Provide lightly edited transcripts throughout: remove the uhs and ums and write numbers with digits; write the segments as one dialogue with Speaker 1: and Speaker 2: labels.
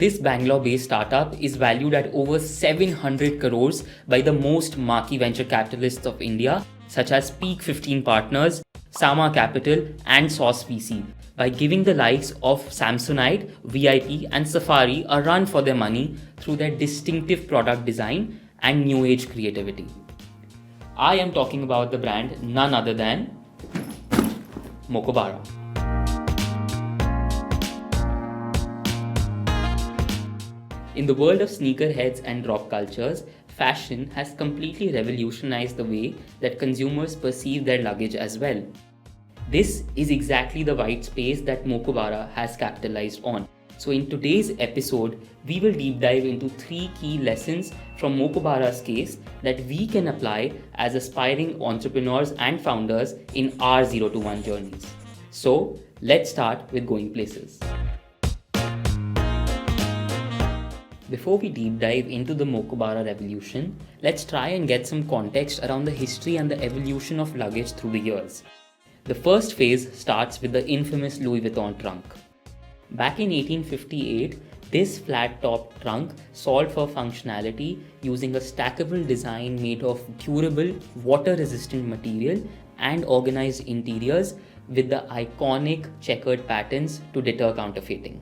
Speaker 1: This Bangalore-based startup is valued at over 700 crores by the most marquee venture capitalists of India, such as Peak 15 Partners, Sama Capital, and Sauce VC, by giving the likes of Samsonite, VIP, and Safari a run for their money through their distinctive product design and new age creativity. I am talking about the brand none other than Mokobara. In the world of sneakerheads and drop cultures, fashion has completely revolutionized the way that consumers perceive their luggage as well. This is exactly the white space that Mokobara has capitalized on. So in today's episode, we will deep dive into 3 key lessons from Mokobara's case that we can apply as aspiring entrepreneurs and founders in our 0 to 1 journeys. So let's start with going places. Before we deep dive into the Mokobara revolution, let's try and get some context around the history and the evolution of luggage through the years. The first phase starts with the infamous Louis Vuitton trunk. Back in 1858, this flat-topped trunk solved for functionality using a stackable design made of durable, water-resistant material and organized interiors with the iconic checkered patterns to deter counterfeiting.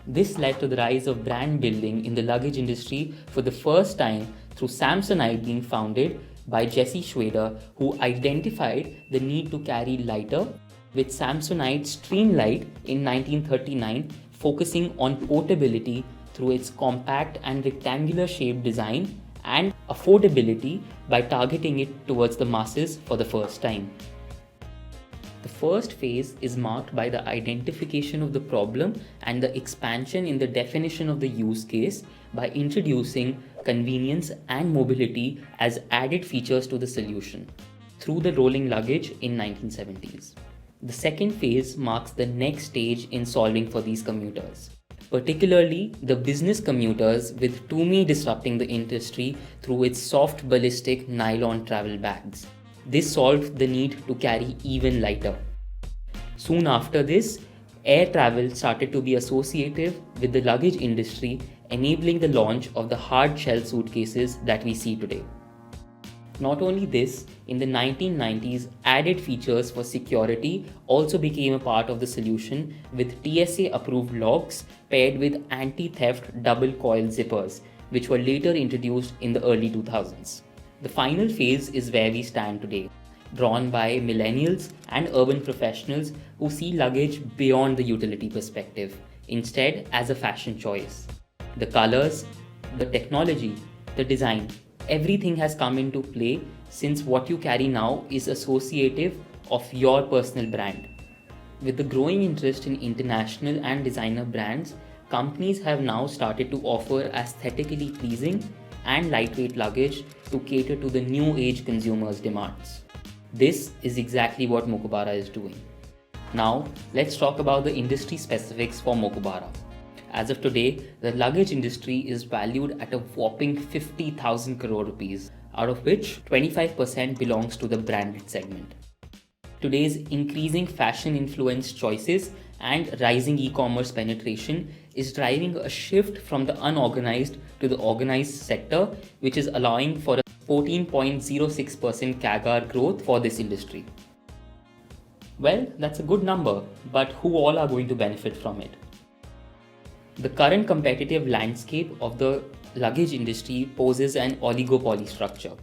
Speaker 1: This led to the rise of brand building in the luggage industry for the first time through Samsonite being founded by Jesse Schroeder, who identified the need to carry lighter, with Samsonite Streamlight in 1939 focusing on portability through its compact and rectangular shaped design and affordability by targeting it towards the masses for the first time. The first phase is marked by the identification of the problem and the expansion in the definition of the use case by introducing convenience and mobility as added features to the solution through the rolling luggage in 1970s. The second phase marks the next stage in solving for these commuters, particularly the business commuters, with Tumi disrupting the industry through its soft ballistic nylon travel bags. This solved the need to carry even lighter. Soon after this, air travel started to be associated with the luggage industry, enabling the launch of the hard shell suitcases that we see today. Not only this, in the 1990s, added features for security also became a part of the solution, with TSA approved locks paired with anti-theft double coil zippers, which were later introduced in the early 2000s. The final phase is where we stand today, drawn by millennials and urban professionals who see luggage beyond the utility perspective, instead as a fashion choice. The colors, the technology, the design, everything has come into play since what you carry now is associative of your personal brand. With the growing interest in international and designer brands, companies have now started to offer aesthetically pleasing and lightweight luggage to cater to the new age consumers' demands. This is exactly what Mokobara is doing. Now, let's talk about the industry specifics for Mokobara. As of today, the luggage industry is valued at a whopping 50,000 crore rupees, out of which 25% belongs to the branded segment. Today's increasing fashion influenced choices and rising e-commerce penetration is driving a shift from the unorganized to the organized sector, which is allowing for a 14.06% CAGR growth for this industry. Well, that's a good number, but who all are going to benefit from it? The current competitive landscape of the luggage industry poses an oligopoly structure,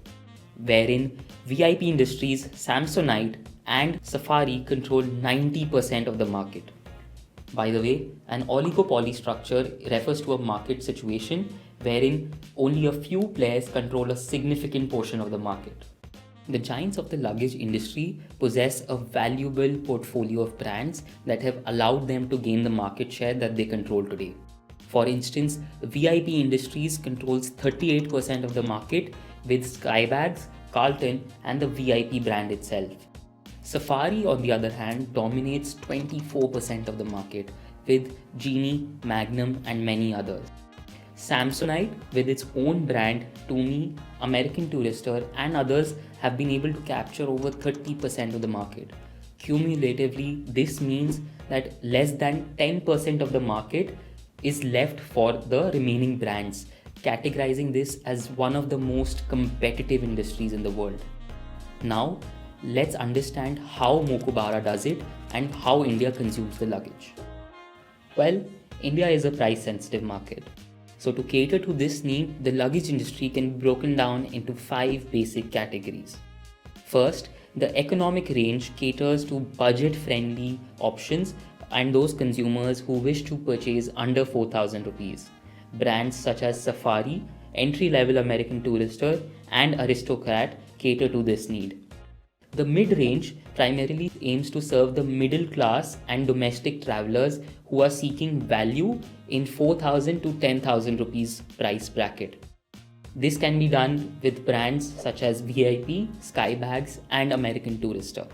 Speaker 1: wherein VIP Industries, Samsonite, and Safari control 90% of the market. By the way, an oligopoly structure refers to a market situation wherein only a few players control a significant portion of the market. The giants of the luggage industry possess a valuable portfolio of brands that have allowed them to gain the market share that they control today. For instance, VIP Industries controls 38% of the market with Skybags, Carlton, and the VIP brand itself. Safari, on the other hand, dominates 24% of the market with Genie, Magnum, and many others. Samsonite, with its own brand, Tumi, American Tourister, and others, have been able to capture over 30% of the market. Cumulatively, this means that less than 10% of the market is left for the remaining brands, categorizing this as one of the most competitive industries in the world. Now, let's understand how Mokobara does it and how India consumes the luggage. Well, India is a price sensitive market. So to cater to this need, the luggage industry can be broken down into 5 basic categories. First, the economic range caters to budget friendly options and those consumers who wish to purchase under 4,000 rupees. Brands such as Safari, entry level American Tourister, and Aristocrat cater to this need. The mid-range primarily aims to serve the middle class and domestic travelers who are seeking value in 4,000 to 10,000 rupees price bracket. This can be done with brands such as VIP, Skybags, and American Tourister.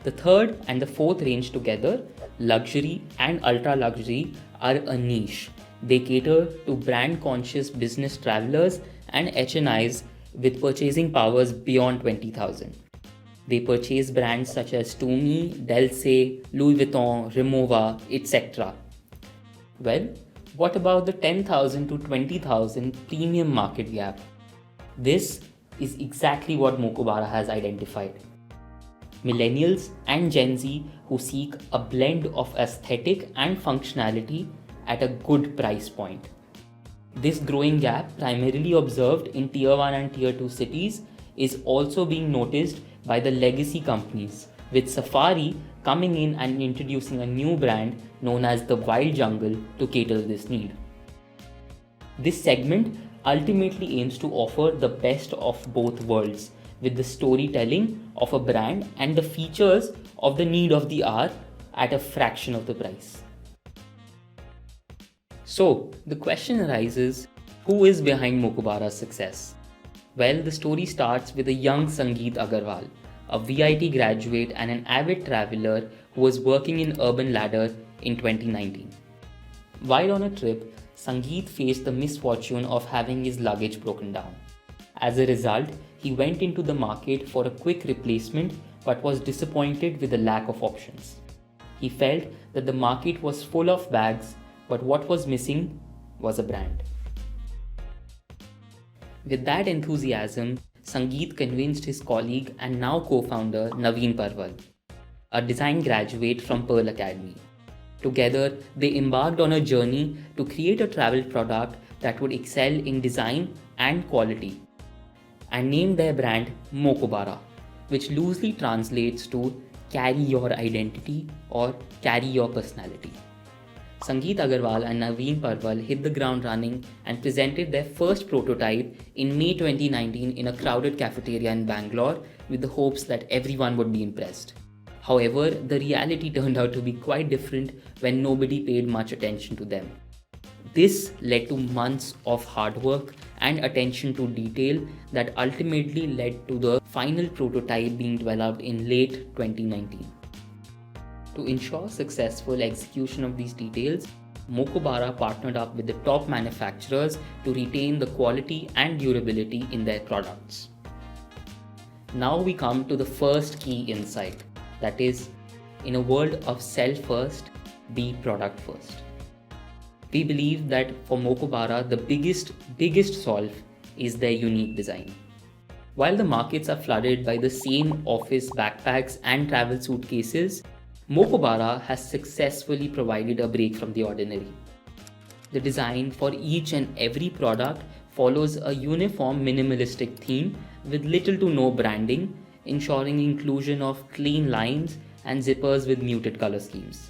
Speaker 1: The third and the fourth range together, luxury and ultra luxury, are a niche. They cater to brand conscious business travelers and HNIs with purchasing powers beyond 20,000. They purchase brands such as Tumi, Delsey, Louis Vuitton, Rimowa, etc. Well, what about the 10,000 to 20,000 premium market gap? This is exactly what Mokobara has identified. Millennials and Gen Z who seek a blend of aesthetic and functionality at a good price point. This growing gap, primarily observed in Tier 1 and Tier 2 cities, is also being noticed by the legacy companies, with Safari coming in and introducing a new brand known as the Wild Jungle to cater this need. This segment ultimately aims to offer the best of both worlds, with the storytelling of a brand and the features of the need of the hour at a fraction of the price. So, the question arises, who is behind Mokobara's success? Well, the story starts with a young Sangeet Agarwal, a VIT graduate and an avid traveler who was working in Urban Ladder in 2019. While on a trip, Sangeet faced the misfortune of having his luggage broken down. As a result, he went into the market for a quick replacement but was disappointed with the lack of options. He felt that the market was full of bags, but what was missing was a brand. With that enthusiasm, Sangeet convinced his colleague and now co-founder Naveen Parwal, a design graduate from Pearl Academy. Together, they embarked on a journey to create a travel product that would excel in design and quality, and named their brand Mokobara, which loosely translates to carry your identity or carry your personality. Sangeet Agarwal and Naveen Parwal hit the ground running and presented their first prototype in May 2019 in a crowded cafeteria in Bangalore with the hopes that everyone would be impressed. However, the reality turned out to be quite different when nobody paid much attention to them. This led to months of hard work and attention to detail that ultimately led to the final prototype being developed in late 2019. To ensure successful execution of these details, Mokobara partnered up with the top manufacturers to retain the quality and durability in their products. Now we come to the first key insight, that is, in a world of sell first, be product first. We believe that for Mokobara, the biggest solve is their unique design. While the markets are flooded by the same office backpacks and travel suitcases, Mokobara has successfully provided a break from the ordinary. The design for each and every product follows a uniform minimalistic theme with little to no branding, ensuring inclusion of clean lines and zippers with muted color schemes.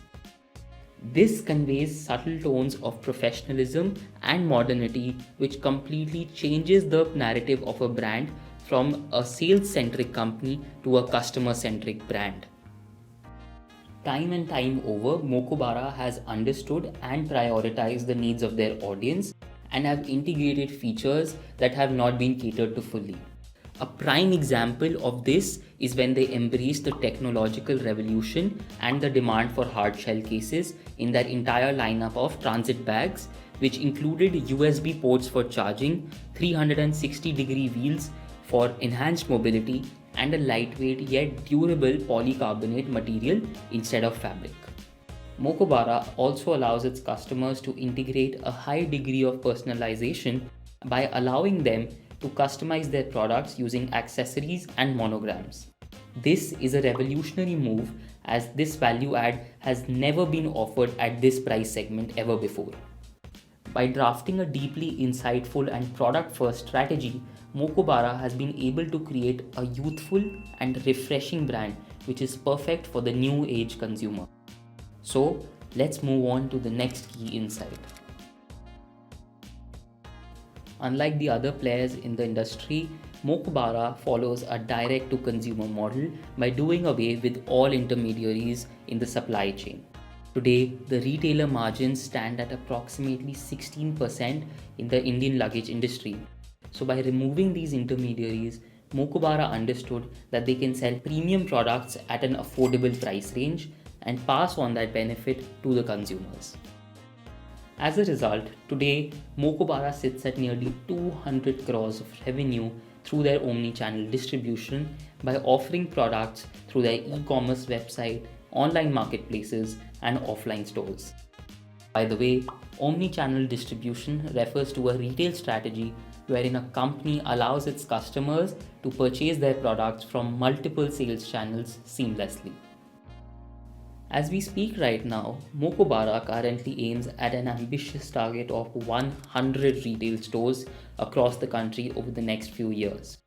Speaker 1: This conveys subtle tones of professionalism and modernity, which completely changes the narrative of a brand from a sales-centric company to a customer-centric brand. Time and time over, Mokobara has understood and prioritized the needs of their audience and have integrated features that have not been catered to fully. A prime example of this is when they embraced the technological revolution and the demand for hard shell cases in their entire lineup of transit bags, which included USB ports for charging, 360-degree wheels for enhanced mobility, and a lightweight yet durable polycarbonate material instead of fabric. Mokobara also allows its customers to integrate a high degree of personalization by allowing them to customize their products using accessories and monograms. This is a revolutionary move as this value add has never been offered at this price segment ever before. By drafting a deeply insightful and product first strategy, Mokobara has been able to create a youthful and refreshing brand which is perfect for the new age consumer. So, let's move on to the next key insight. Unlike the other players in the industry, Mokobara follows a direct to consumer model by doing away with all intermediaries in the supply chain. Today, the retailer margins stand at approximately 16% in the Indian luggage industry. So, by removing these intermediaries, Mokobara understood that they can sell premium products at an affordable price range and pass on that benefit to the consumers. As a result, today Mokobara sits at nearly 200 crores of revenue through their omni-channel distribution by offering products through their e-commerce website, online marketplaces, and offline stores. By the way, omni-channel distribution refers to a retail strategy wherein a company allows its customers to purchase their products from multiple sales channels seamlessly. As we speak right now, Mokobara currently aims at an ambitious target of 100 retail stores across the country over the next few years.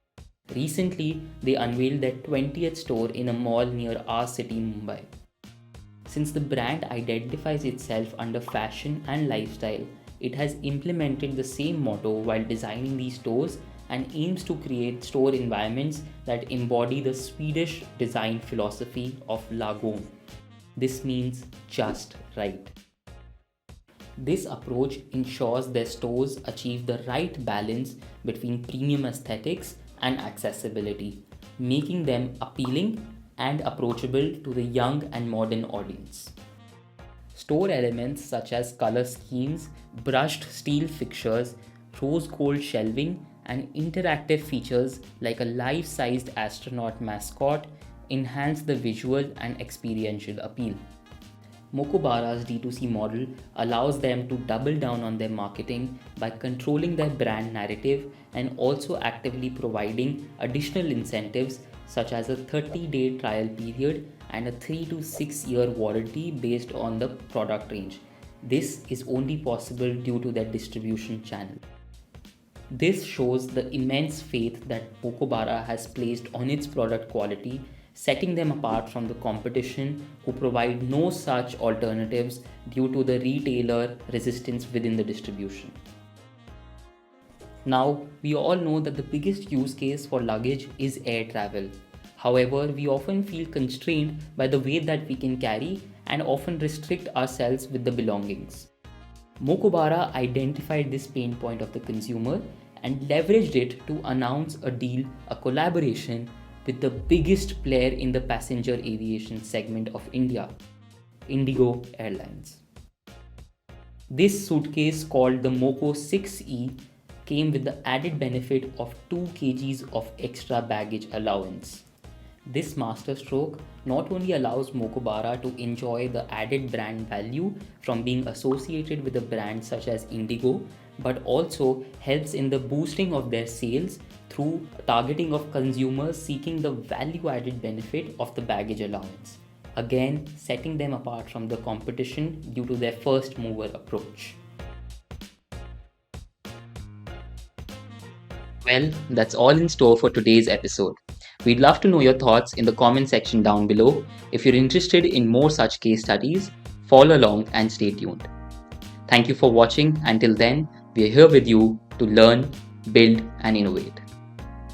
Speaker 1: Recently, they unveiled their 20th store in a mall near our city, Mumbai. Since the brand identifies itself under fashion and lifestyle, it has implemented the same motto while designing these stores and aims to create store environments that embody the Swedish design philosophy of Lagom. This means just right. This approach ensures their stores achieve the right balance between premium aesthetics and accessibility, making them appealing and approachable to the young and modern audience. Store elements such as color schemes, brushed steel fixtures, rose gold shelving, and interactive features like a life-sized astronaut mascot enhance the visual and experiential appeal. Mokobara's D2C model allows them to double down on their marketing by controlling their brand narrative and also actively providing additional incentives such as a 30-day trial period and a 3 to 6 year warranty based on the product range. This is only possible due to their distribution channel. This shows the immense faith that Mokobara has placed on its product quality, setting them apart from the competition who provide no such alternatives due to the retailer resistance within the distribution. Now, we all know that the biggest use case for luggage is air travel. However, we often feel constrained by the weight that we can carry and often restrict ourselves with the belongings. Mokobara identified this pain point of the consumer and leveraged it to announce a deal, a collaboration with the biggest player in the passenger aviation segment of India, Indigo Airlines. This suitcase called the Moko 6E came with the added benefit of 2 kgs of extra baggage allowance. This masterstroke not only allows Mokobara to enjoy the added brand value from being associated with a brand such as Indigo, but also helps in the boosting of their sales through targeting of consumers seeking the value-added benefit of the baggage allowance. Again, setting them apart from the competition due to their first mover approach. Well, that's all in store for today's episode. We'd love to know your thoughts in the comment section down below. If you're interested in more such case studies, follow along and stay tuned. Thank you for watching. Until then, we are here with you to learn, build, and innovate.